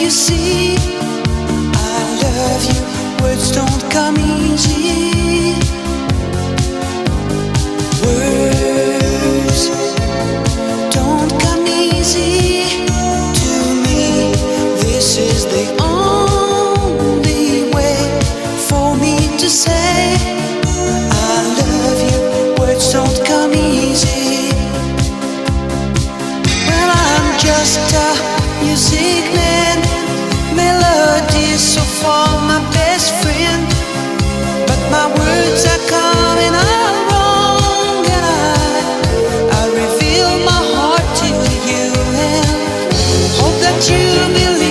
you see, I love you. Words don't come easy. Words don't come easy to me. This is the only way for me to say I love you. Words don't come easy. Well, I'm just a music man. Melody is so far my best friend, but my words are